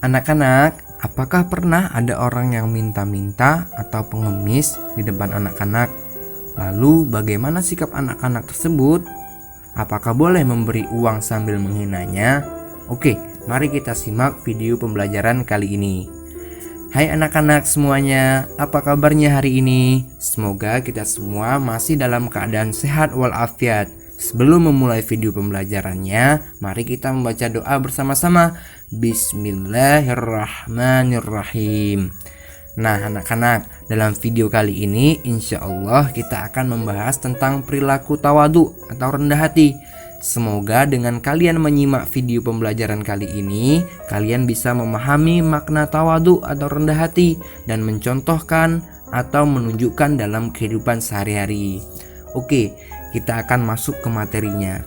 Anak-anak, apakah pernah ada orang yang minta-minta atau pengemis di depan anak-anak? Lalu bagaimana sikap anak-anak tersebut? Apakah boleh memberi uang sambil menghinanya? Oke, mari kita simak video pembelajaran kali ini. Hai anak-anak semuanya, apa kabarnya hari ini? Semoga kita semua masih dalam keadaan sehat walafiat. Sebelum memulai video pembelajarannya, mari kita membaca doa bersama-sama. Bismillahirrahmanirrahim. Nah anak-anak, dalam video kali ini insya Allah kita akan membahas tentang perilaku tawadu atau rendah hati. Semoga dengan kalian menyimak video pembelajaran kali ini, kalian bisa memahami makna tawadu atau rendah hati dan mencontohkan atau menunjukkan dalam kehidupan sehari-hari. Oke, kita akan masuk ke materinya.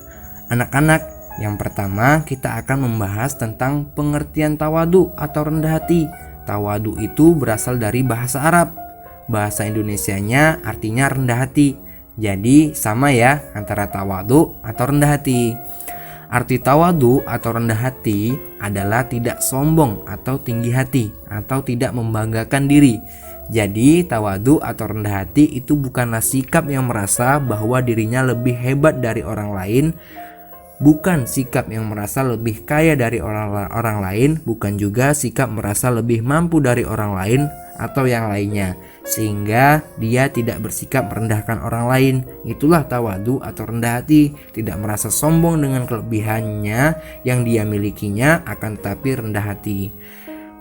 Anak-anak, yang pertama kita akan membahas tentang pengertian tawadu atau rendah hati. Tawadu itu berasal dari bahasa Arab. Bahasa Indonesianya artinya rendah hati. Jadi sama ya antara tawadu atau rendah hati. Arti tawadu atau rendah hati adalah tidak sombong atau tinggi hati atau tidak membanggakan diri. Jadi tawadu atau rendah hati itu bukanlah sikap yang merasa bahwa dirinya lebih hebat dari orang lain, bukan sikap yang merasa lebih kaya dari orang lain, bukan juga sikap merasa lebih mampu dari orang lain atau yang lainnya, sehingga dia tidak bersikap merendahkan orang lain. Itulah tawadu atau rendah hati, tidak merasa sombong dengan kelebihannya yang dia milikinya, akan tetapi rendah hati.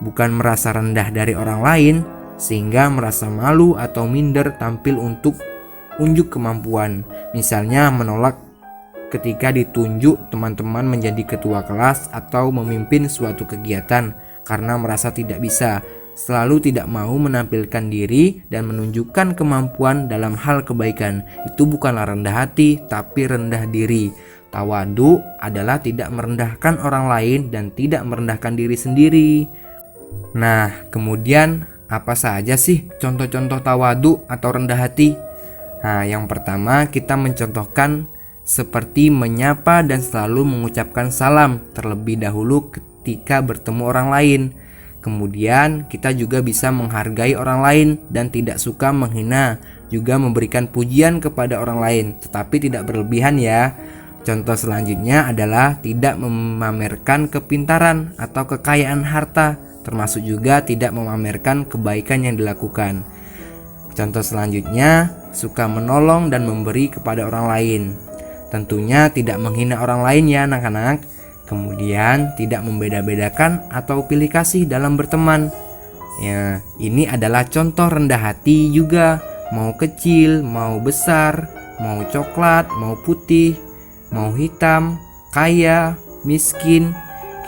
Bukan merasa rendah dari orang lain, sehingga merasa malu atau minder tampil untuk unjuk kemampuan. Misalnya menolak ketika ditunjuk teman-teman menjadi ketua kelas atau memimpin suatu kegiatan karena merasa tidak bisa. Selalu tidak mau menampilkan diri dan menunjukkan kemampuan dalam hal kebaikan. Itu bukanlah rendah hati, tapi rendah diri. Tawadu adalah tidak merendahkan orang lain dan tidak merendahkan diri sendiri. Nah, kemudian apa saja sih contoh-contoh tawadu atau rendah hati? Nah, yang pertama kita mencontohkan seperti menyapa dan selalu mengucapkan salam terlebih dahulu ketika bertemu orang lain. Kemudian kita juga bisa menghargai orang lain dan tidak suka menghina, juga memberikan pujian kepada orang lain, tetapi tidak berlebihan ya. Contoh selanjutnya adalah tidak memamerkan kepintaran atau kekayaan harta, termasuk juga tidak memamerkan kebaikan yang dilakukan. Contoh selanjutnya, suka menolong dan memberi kepada orang lain. Tentunya tidak menghina orang lain ya anak-anak. Kemudian tidak membeda-bedakan atau pilih kasih dalam berteman. Ya, ini adalah contoh rendah hati juga. Mau kecil, mau besar, mau coklat, mau putih, mau hitam, kaya, miskin,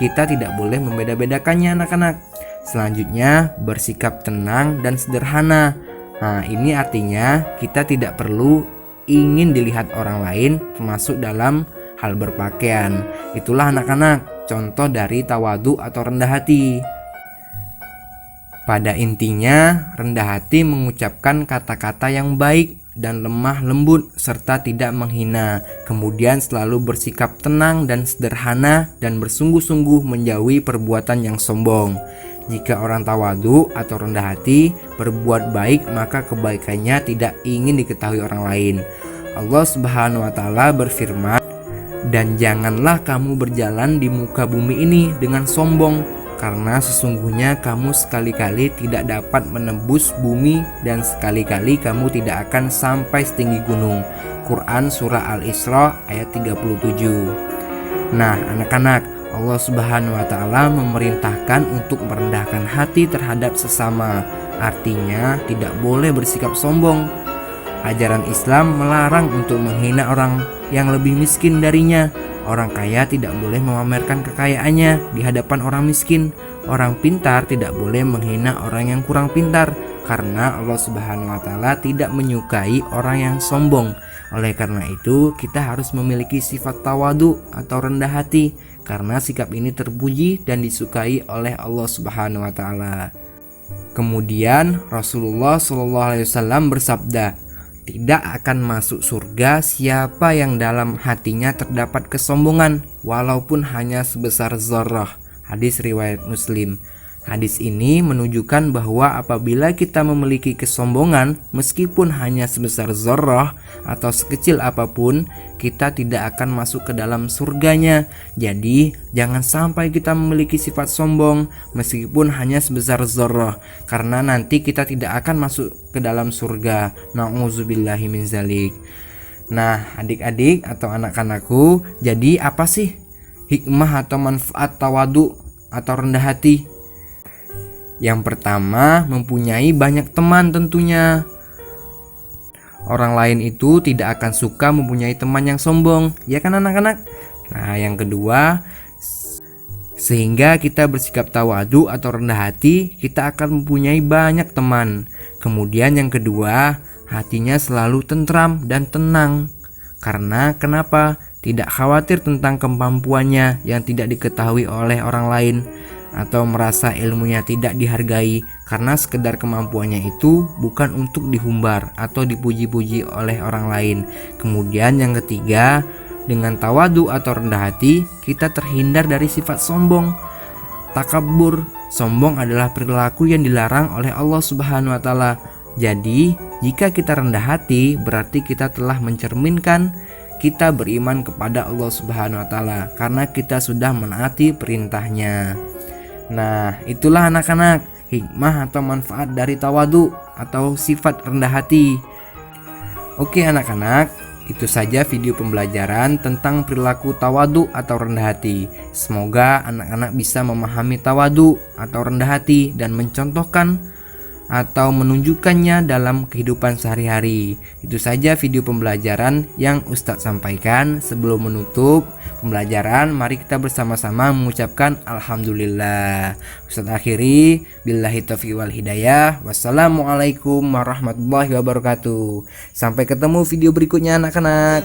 kita tidak boleh membeda-bedakannya anak-anak. Selanjutnya, bersikap tenang dan sederhana. Nah, ini artinya kita tidak perlu ingin dilihat orang lain, termasuk dalam hal berpakaian. Itulah anak-anak contoh dari tawadu atau rendah hati. Pada intinya, rendah hati mengucapkan kata-kata yang baik dan lemah lembut serta tidak menghina. Kemudian selalu bersikap tenang dan sederhana dan bersungguh-sungguh menjauhi perbuatan yang sombong. Jika orang tawadu atau rendah hati berbuat baik, maka kebaikannya tidak ingin diketahui orang lain. Allah Subhanahu wa taala berfirman, "Dan janganlah kamu berjalan di muka bumi ini dengan sombong, karena sesungguhnya kamu sekali-kali tidak dapat menembus bumi dan sekali-kali kamu tidak akan sampai setinggi gunung." Quran Surah Al-Isra ayat 37. Nah anak-anak, Allah Subhanahu wa taala memerintahkan untuk merendahkan hati terhadap sesama. Artinya tidak boleh bersikap sombong. Ajaran Islam melarang untuk menghina orang yang lebih miskin darinya. Orang kaya tidak boleh memamerkan kekayaannya di hadapan orang miskin. Orang pintar tidak boleh menghina orang yang kurang pintar, karena Allah Subhanahu wa taala tidak menyukai orang yang sombong. Oleh karena itu, kita harus memiliki sifat tawadu atau rendah hati, karena sikap ini terpuji dan disukai oleh Allah Subhanahu wa taala. Kemudian Rasulullah SAW bersabda, "Tidak akan masuk surga siapa yang dalam hatinya terdapat kesombongan, walaupun hanya sebesar zarrah." Hadis riwayat Muslim. Hadis ini menunjukkan bahwa apabila kita memiliki kesombongan, meskipun hanya sebesar zarrah atau sekecil apapun, kita tidak akan masuk ke dalam surganya. Jadi, jangan sampai kita memiliki sifat sombong meskipun hanya sebesar zarrah, karena nanti kita tidak akan masuk ke dalam surga. Nauzubillahi min zalik. Nah, adik-adik atau anak-anakku, jadi apa sih hikmah atau manfaat tawadu atau rendah hati? Yang pertama, mempunyai banyak teman tentunya. Orang lain itu tidak akan suka mempunyai teman yang sombong, ya kan anak-anak? Nah, yang kedua, sehingga kita bersikap tawadu atau rendah hati, kita akan mempunyai banyak teman. Kemudian yang kedua, hatinya selalu tentram dan tenang. Karena kenapa? Tidak khawatir tentang kemampuannya yang tidak diketahui oleh orang lain, atau merasa ilmunya tidak dihargai karena sekedar kemampuannya itu bukan untuk dihumbar atau dipuji-puji oleh orang lain. Kemudian yang ketiga, dengan tawadu atau rendah hati, kita terhindar dari sifat sombong. Takabur, sombong adalah perilaku yang dilarang oleh Allah Subhanahu wa taala. Jadi, jika kita rendah hati, berarti kita telah mencerminkan kita beriman kepada Allah Subhanahu wa taala karena kita sudah menaati perintahnya. Nah, itulah anak-anak hikmah atau manfaat dari tawadu atau sifat rendah hati. Oke anak-anak, itu saja video pembelajaran tentang perilaku tawadu atau rendah hati. Semoga anak-anak bisa memahami tawadu atau rendah hati dan mencontohkan atau menunjukkannya dalam kehidupan sehari-hari. Itu saja video pembelajaran yang Ustadz sampaikan. Sebelum menutup pembelajaran, mari kita bersama-sama mengucapkan Alhamdulillah. Ustadz akhiri, billahi taufiq wal hidayah. Wassalamualaikum warahmatullahi wabarakatuh. Sampai ketemu video berikutnya anak-anak.